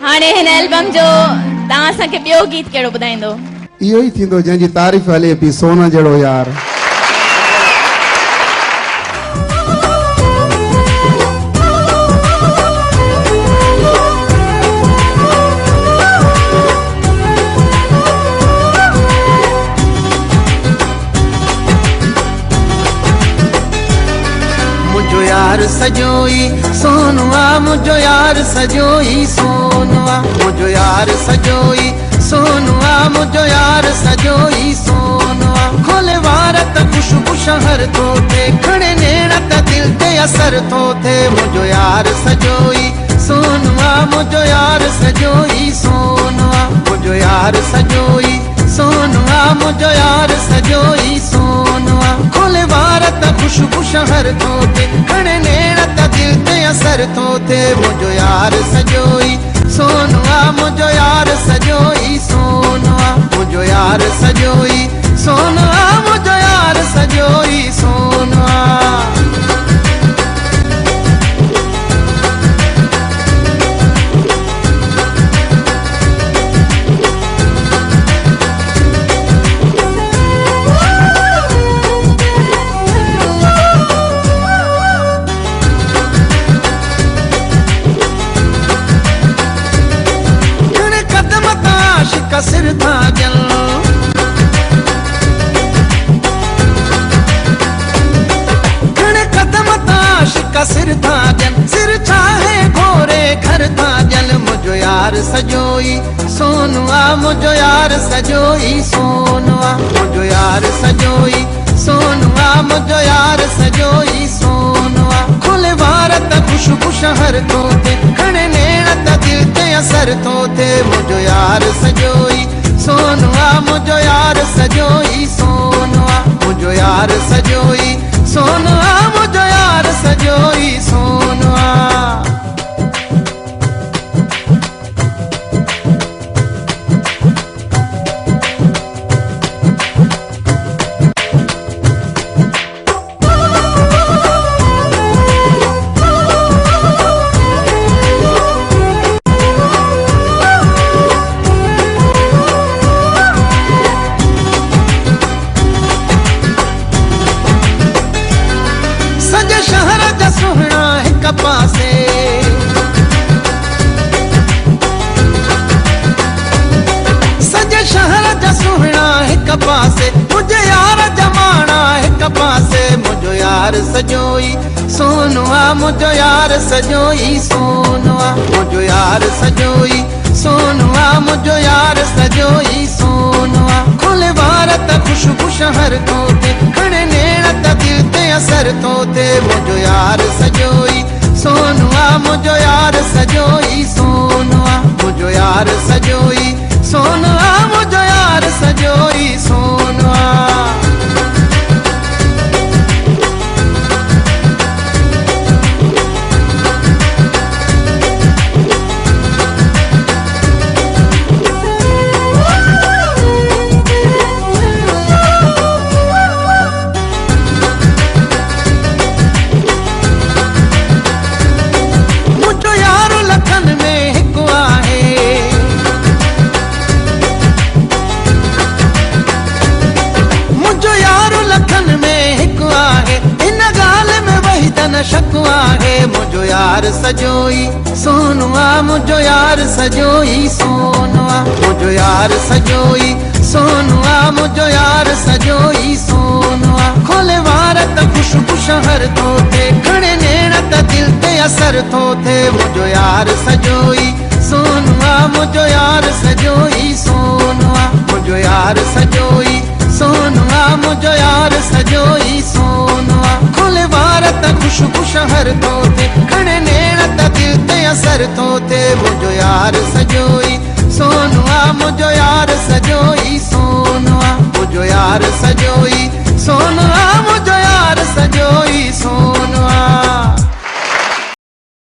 हाणे हिन एल्बम जो तव्हां असांखे ॿियो गीत कहिड़ो ॿुधाईंदो? इहो ई थींदो जंहिंजी तारीफ़ हले पई, सोना जहिड़ो यार। मुझो यार सजोई सोनुआ, मुझो यार सजोई सोनुआ, मुझो यार सजोई सोनुआ, मुझो यार सजोई सोनुआ। खोले वार त खुशबू शहर तो थे, खड़े नेड़ा त दिल ते असर तो थे। मुझो यार सजोई सोनुआ, मुझो यार सजोई सोनुआ, मुझो यार सजोई सोनुआ, मुझो यार सजोई सोनुआ। खोले वार त खुशबू शहर तो थे, खड़े नेड़ा त दिल ते असर तो थे। मुझो यार सजोई सोनुआ, मुझो यार सजोई सोनुआ, मुझो यार सजोई सोनुआ, मुझो यार सजोई सोनुआ। का सिर था जल, खड़े कदम ताश का सिर था जल, सिर चाहे घोरे घर था जल। मुझो यार सजोई सोनुआ, मुझो यार सजोई सोनुआ, मुझो यार सजोई सोनुआ, मुझो यार सजोई सोनुआ। खुले वार त खुशबू शहर तो थे, खड़े नेड़ा त दिल ते असर तो थे। मुझो यार सजोई सोनुआ, मुझो यार सजोई सोनुआ, मुझो यार सजोई सोनुआ, मुझो यार सजोई सोनुआ। सुहना है कपासे, सजे शहर जा सुहना है कपासे, मुझे यार जमाना है कपासे। मुझो यार सजोई सोनुआ, मुझो यार सजोई सोनुआ, मुझो यार सजोई सोनुआ, मुझो यार सजोई सोनुआ। खुले वार त खुशबू शहर तो थे, खड़े नेड़ा त दिल ते असर तो थे। मुझो यार सजोई सोनुआ, मुझो यार सजोई सोनुआ, मुझो यार सजोई सोनुआ, मुझो यार सजोई सोनुआ। शकुआ है मुझो यार सजोई सोनुआ, मुझो यार सजोई सोनुआ, मुझो यार सजोई सोनुआ, मुझो यार सजोई सोनुआ। खोले वार त खुशबू शहर तो थे, खड़े नेड़ा त दिल ते असर तो थे। मुझो यार सजोई सोनुआ, मुझो यार सजोई सोनुआ, मुझो यार सजोई सोनुआ, मुझो यार सजोई सोनुआ। खुले वार त खुशबू शहर तो थे, खड़े नेड़ा त दिल ते असर तो थे। मुझो यार सजोई